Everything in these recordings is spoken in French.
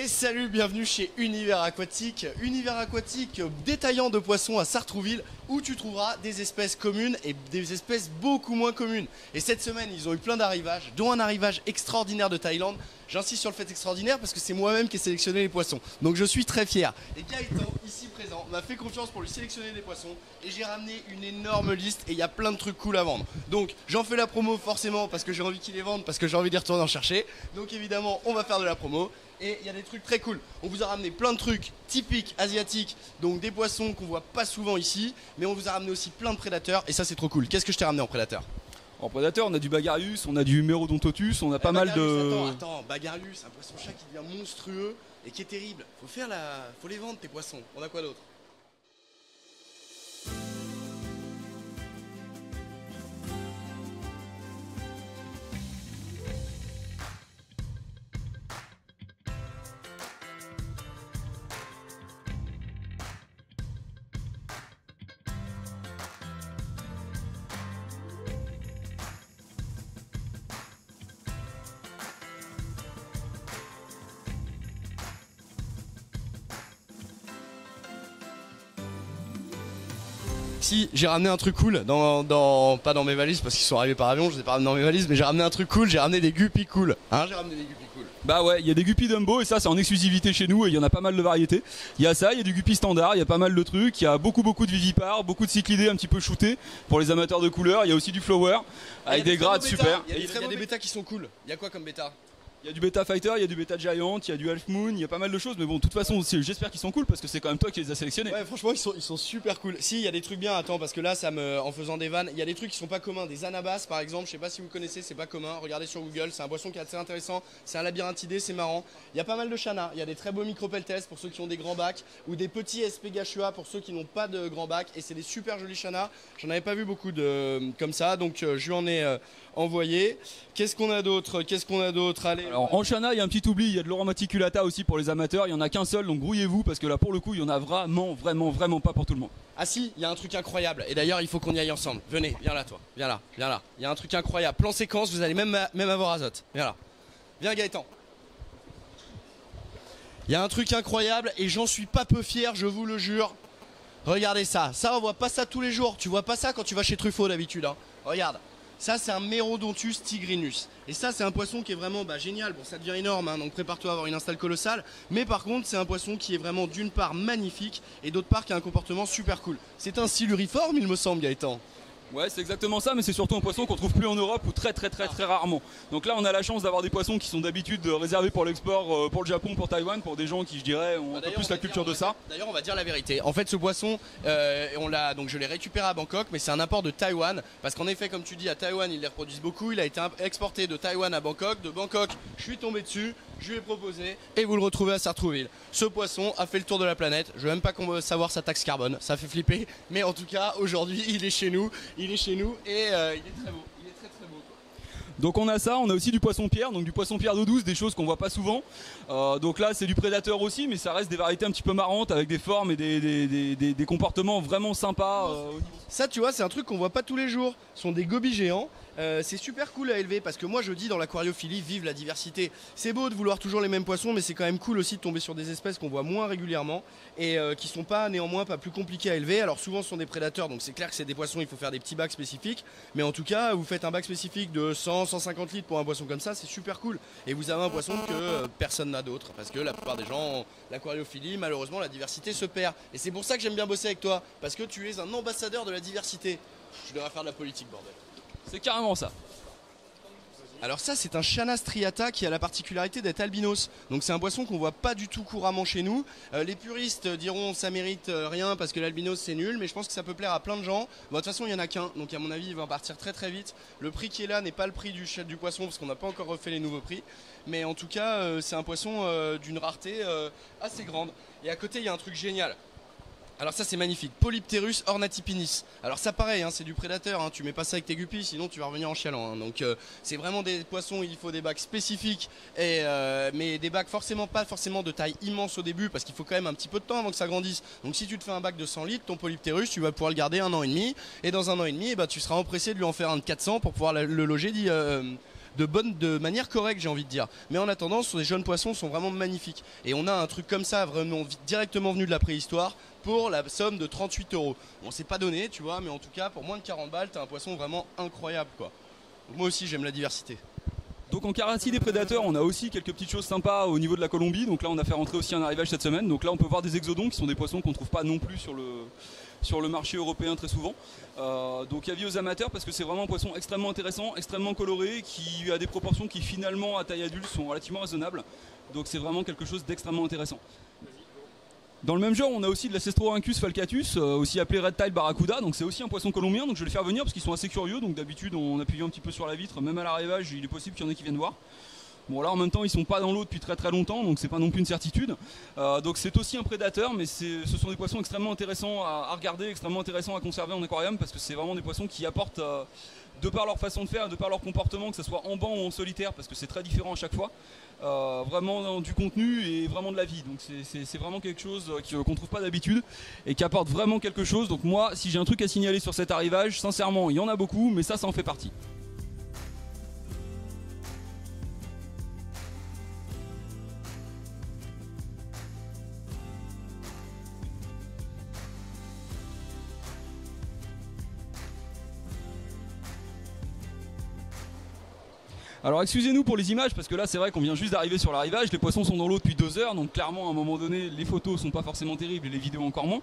Et salut, bienvenue chez Univers Aquatique. Univers Aquatique, détaillant de poissons à Sartrouville, où tu trouveras des espèces communes et des espèces beaucoup moins communes. Et cette semaine, ils ont eu plein d'arrivages, dont un arrivage extraordinaire de Thaïlande. J'insiste sur le fait extraordinaire parce que c'est moi-même qui ai sélectionné les poissons. Donc je suis très fier. Et Gaëtan, ici présent, m'a fait confiance pour lui sélectionner des poissons. Et j'ai ramené une énorme liste et il y a plein de trucs cool à vendre. Donc j'en fais la promo forcément parce que j'ai envie qu'il les vende, parce que j'ai envie d'y retourner en chercher. Donc évidemment, on va faire de la promo. Et il y a des trucs très cool. On vous a ramené plein de trucs typiques asiatiques, donc des poissons qu'on voit pas souvent ici. Mais on vous a ramené aussi plein de prédateurs et ça c'est trop cool. Qu'est-ce que je t'ai ramené en prédateur? En prédateur, on a du Bagarius, on a du Merodontotus, on a pas mal de... Attends, Bagarius, un poisson-chat qui devient monstrueux et qui est terrible. Faut les vendre tes poissons. On a quoi d'autre? Si, j'ai ramené un truc cool, pas dans mes valises parce qu'ils sont arrivés par avion, je les ai pas ramenés dans mes valises, mais j'ai ramené un truc cool, j'ai ramené des guppies cool. Hein, j'ai ramené des guppies cool. Bah ouais, il y a des guppies Dumbo et ça c'est en exclusivité chez nous et il y en a pas mal de variétés. Il y a ça, il y a du guppy standard, il y a pas mal de trucs, il y a beaucoup de vivipares, beaucoup de cyclidés un petit peu shootés pour les amateurs de couleurs, il y a aussi du flower avec des grades super. Il y a des bêtas qui sont cool. Il y a quoi comme bêta? Il y a du Beta Fighter, il y a du Beta Giant, il y a du Half Moon, il y a pas mal de choses, mais bon, de toute façon, j'espère qu'ils sont cool parce que c'est quand même toi qui les as sélectionnés. Ouais, franchement, ils sont super cool. Si, il y a des trucs bien, attends, parce que là, en faisant des vannes, il y a des trucs qui sont pas communs. Des anabas, par exemple, je sais pas si vous connaissez, c'est pas commun. Regardez sur Google, c'est un poisson qui est assez intéressant. C'est un labyrinthidé, c'est marrant. Il y a pas mal de chanas, il y a des très beaux micropeltes pour ceux qui ont des grands bacs, ou des petits SP Gachua pour ceux qui n'ont pas de grands bacs, et c'est des super jolis chanas. J'en avais pas vu beaucoup comme ça, donc je lui en ai envoyé. Qu'est-ce qu'on a d'autre? Allez. Alors en chana, il y a un petit oubli, il y a de l'Oromaticulata aussi pour les amateurs, il y en a qu'un seul, donc grouillez-vous parce que là pour le coup, il y en a vraiment pas pour tout le monde. Ah si, il y a un truc incroyable, et d'ailleurs il faut qu'on y aille ensemble. Venez, viens là toi, viens là. Il y a un truc incroyable, plan séquence, vous allez même avoir Azote. Viens là. Viens Gaëtan. Il y a un truc incroyable et j'en suis pas peu fier, je vous le jure. Regardez ça, on voit pas ça tous les jours, tu vois pas ça quand tu vas chez Truffaut d'habitude. Hein. Regarde. Ça c'est un Merodontus tigrinus. Et ça c'est un poisson qui est vraiment génial. Bon ça devient énorme hein, donc prépare-toi à avoir une installe colossale. Mais par contre c'est un poisson qui est vraiment d'une part magnifique et d'autre part qui a un comportement super cool. C'est un siluriforme il me semble Gaëtan. Ouais c'est exactement ça mais c'est surtout un poisson qu'on trouve plus en Europe ou très rarement. Donc là on a la chance d'avoir des poissons qui sont d'habitude réservés pour l'export pour le Japon, pour Taïwan, pour des gens qui je dirais ont un peu plus la culture de ça. D'ailleurs on va dire la vérité. En fait ce poisson je l'ai récupéré à Bangkok mais c'est un import de Taïwan. Parce qu'en effet comme tu dis à Taïwan ils les reproduisent beaucoup. Il a été exporté de Taïwan à Bangkok. De Bangkok je suis tombé dessus, je lui ai proposé et vous le retrouvez à Sartrouville. Ce poisson a fait le tour de la planète. Je veux même pas savoir sa taxe carbone, ça fait flipper. Mais en tout cas aujourd'hui il est chez nous. Et il est très beau. Il est très beau. Donc on a ça, on a aussi du poisson pierre, donc du poisson pierre d'eau douce, des choses qu'on voit pas souvent. Donc là c'est du prédateur aussi, mais ça reste des variétés un petit peu marrantes avec des formes et des comportements vraiment sympas. Ça tu vois c'est un truc qu'on voit pas tous les jours. Ce sont des gobies géants. C'est super cool à élever parce que moi je dis dans l'aquariophilie vive la diversité. C'est beau de vouloir toujours les mêmes poissons mais c'est quand même cool aussi de tomber sur des espèces qu'on voit moins régulièrement et qui sont néanmoins pas plus compliquées à élever. Alors souvent ce sont des prédateurs donc c'est clair que c'est des poissons, il faut faire des petits bacs spécifiques. Mais en tout cas vous faites un bac spécifique de 100-150 litres pour un poisson comme ça, c'est super cool. Et vous avez un poisson que personne n'a d'autre parce que la plupart des gens, l'aquariophilie malheureusement la diversité se perd. Et c'est pour ça que j'aime bien bosser avec toi parce que tu es un ambassadeur de la diversité. Je devrais faire de la politique bordel. C'est carrément ça. Alors ça c'est un Chana striata qui a la particularité d'être albinos. Donc c'est un poisson qu'on voit pas du tout couramment chez nous. Les puristes diront ça mérite rien parce que l'albinos c'est nul, mais je pense que ça peut plaire à plein de gens. Bon, de toute façon il y en a qu'un, donc à mon avis il va partir très vite. Le prix qui est là n'est pas le prix du poisson parce qu'on n'a pas encore refait les nouveaux prix. Mais en tout cas c'est un poisson d'une rareté assez grande. Et à côté il y a un truc génial. Alors ça c'est magnifique, Polypterus ornatipinis. Alors ça pareil, hein, c'est du prédateur, hein, tu mets pas ça avec tes guppies sinon tu vas revenir en chialant. Hein. Donc c'est vraiment des poissons, il faut des bacs spécifiques, mais des bacs pas forcément de taille immense au début parce qu'il faut quand même un petit peu de temps avant que ça grandisse. Donc si tu te fais un bac de 100 litres, ton Polypterus tu vas pouvoir le garder 1 an et demi et dans 1 an et demi tu seras empressé de lui en faire un de 400 pour pouvoir le loger de manière correcte, j'ai envie de dire. Mais en attendant, les jeunes poissons sont vraiment magnifiques. Et on a un truc comme ça, vraiment directement venu de la préhistoire, pour la somme de 38 €. Bon, c'est pas donné, tu vois, mais en tout cas, pour moins de 40 balles, t'as un poisson vraiment incroyable, quoi. Donc, moi aussi, j'aime la diversité. Donc en Karaty des prédateurs, on a aussi quelques petites choses sympas au niveau de la Colombie. Donc là, on a fait rentrer aussi un arrivage cette semaine. Donc là, on peut voir des exodons qui sont des poissons qu'on ne trouve pas non plus sur le marché européen très souvent. Donc avis aux amateurs parce que c'est vraiment un poisson extrêmement intéressant, extrêmement coloré, qui a des proportions qui finalement à taille adulte sont relativement raisonnables. Donc c'est vraiment quelque chose d'extrêmement intéressant. Dans le même genre, on a aussi de la Cestroancus falcatus, aussi appelé Red Tile Barracuda, donc c'est aussi un poisson colombien, donc je vais le faire venir parce qu'ils sont assez curieux, donc d'habitude en appuyant un petit peu sur la vitre, même à l'arrivage, il est possible qu'il y en ait qui viennent voir. Bon là en même temps ils sont pas dans l'eau depuis très très longtemps, donc c'est pas non plus une certitude. Donc c'est aussi un prédateur, mais ce sont des poissons extrêmement intéressants à regarder, extrêmement intéressants à conserver en aquarium, parce que c'est vraiment des poissons qui apportent, de par leur façon de faire, de par leur comportement, que ce soit en banc ou en solitaire, parce que c'est très différent à chaque fois, vraiment du contenu et vraiment de la vie. Donc c'est vraiment quelque chose qu'on ne trouve pas d'habitude et qui apporte vraiment quelque chose. Donc moi, si j'ai un truc à signaler sur cet arrivage, sincèrement, il y en a beaucoup, mais ça en fait partie. Alors excusez-nous pour les images parce que là c'est vrai qu'on vient juste d'arriver sur l'arrivage, les poissons sont dans l'eau depuis 2 heures, donc clairement à un moment donné les photos sont pas forcément terribles et les vidéos encore moins.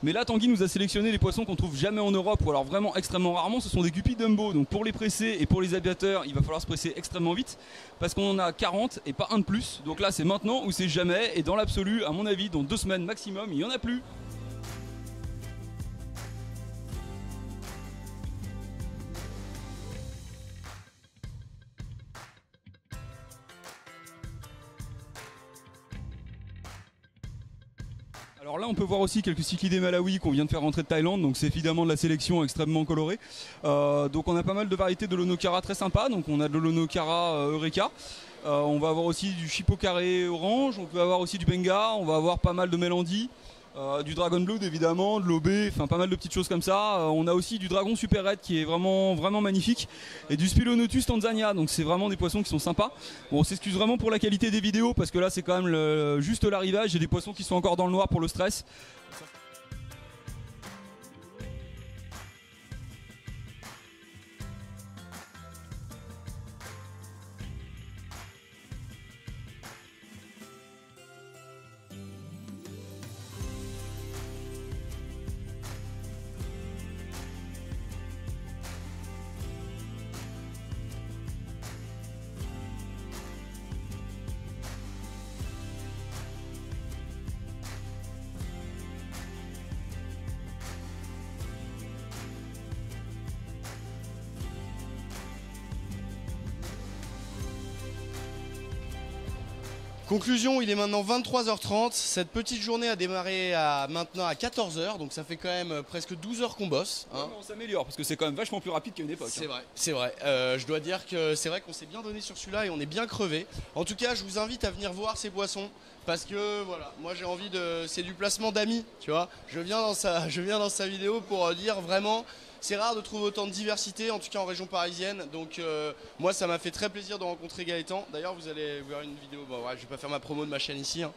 Mais là Tanguy nous a sélectionné les poissons qu'on trouve jamais en Europe ou alors vraiment extrêmement rarement, ce sont des guppies Dumbo. Donc pour les presser et pour les aviateurs il va falloir se presser extrêmement vite parce qu'on en a 40 et pas un de plus. Donc là c'est maintenant ou c'est jamais et dans l'absolu à mon avis dans 2 semaines maximum il n'y en a plus. Alors là on peut voir aussi quelques cyclidés malawi qu'on vient de faire rentrer de Thaïlande, donc c'est évidemment de la sélection extrêmement colorée. Donc on a pas mal de variétés de l'Onocara très sympa, donc on a de l'Onocara Eureka. On va avoir aussi du Chipocaré orange, on peut avoir aussi du Benga, on va avoir pas mal de Mélandi. Du Dragon Blood évidemment, de l'OB, enfin pas mal de petites choses comme ça. On a aussi du Dragon Super Red qui est vraiment magnifique et du Spilonotus Tanzania, donc c'est vraiment des poissons qui sont sympas. Bon, on s'excuse vraiment pour la qualité des vidéos parce que là c'est quand même juste l'arrivage, il y a des poissons qui sont encore dans le noir pour le stress. Conclusion, il est maintenant 23h30, cette petite journée a démarré maintenant à 14h, donc ça fait quand même presque 12 heures qu'on bosse. Hein. Ouais, on s'améliore parce que c'est quand même vachement plus rapide qu'à une époque. C'est vrai. Je dois dire que c'est vrai qu'on s'est bien donné sur celui-là et on est bien crevé. En tout cas, je vous invite à venir voir ces poissons parce que voilà, moi j'ai envie c'est du placement d'amis, tu vois. Je viens dans sa vidéo pour dire vraiment. C'est rare de trouver autant de diversité, en tout cas en région parisienne. Donc moi ça m'a fait très plaisir de rencontrer Gaëtan. D'ailleurs vous allez voir une vidéo, bon ouais, je vais pas faire ma promo de ma chaîne ici. Hein.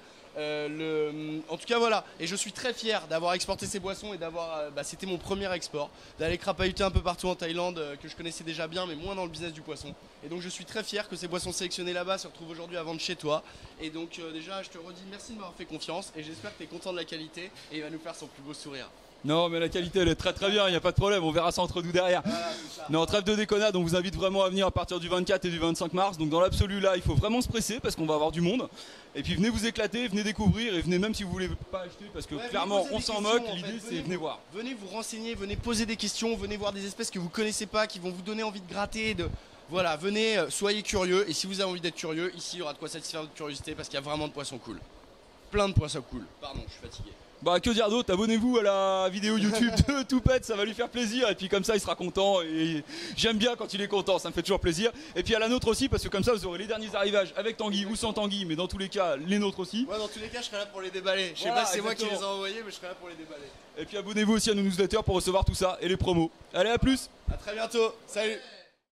En tout cas voilà, et je suis très fier d'avoir exporté ces boissons et d'avoir, c'était mon premier export, d'aller crapahuter un peu partout en Thaïlande, que je connaissais déjà bien mais moins dans le business du poisson. Et donc je suis très fier que ces boissons sélectionnées là-bas se retrouvent aujourd'hui à vendre chez toi. Et donc déjà je te redis merci de m'avoir fait confiance et j'espère que tu es content de la qualité et il va nous faire son plus beau sourire. Non mais la qualité elle est très très bien, il n'y a pas de problème, on verra ça entre nous derrière. Voilà, non, trêve de déconnade, on vous invite vraiment à venir à partir du 24 et du 25 mars. Donc dans l'absolu là il faut vraiment se presser parce qu'on va avoir du monde. Et puis venez vous éclater, venez découvrir et venez même si vous voulez pas acheter parce que clairement on s'en moque, l'idée c'est venez voir. Venez vous renseigner, venez poser des questions, venez voir des espèces que vous connaissez pas, qui vont vous donner envie de gratter, Voilà, venez, soyez curieux et si vous avez envie d'être curieux, ici il y aura de quoi satisfaire votre curiosité parce qu'il y a vraiment de poissons cool. Plein de poissons cool. Pardon, je suis fatigué. Bah que dire d'autre, abonnez-vous à la vidéo YouTube de Toupette, ça va lui faire plaisir et puis comme ça il sera content et j'aime bien quand il est content, ça me fait toujours plaisir. Et puis à la nôtre aussi parce que comme ça vous aurez les derniers arrivages avec Tanguy ou sans Tanguy, mais dans tous les cas les nôtres aussi. Ouais, dans tous les cas je serai là pour les déballer, je sais pas si c'est moi qui les ai envoyés mais je serai là pour les déballer. Et puis abonnez-vous aussi à nos newsletters pour recevoir tout ça et les promos. Allez à plus. À très bientôt, salut.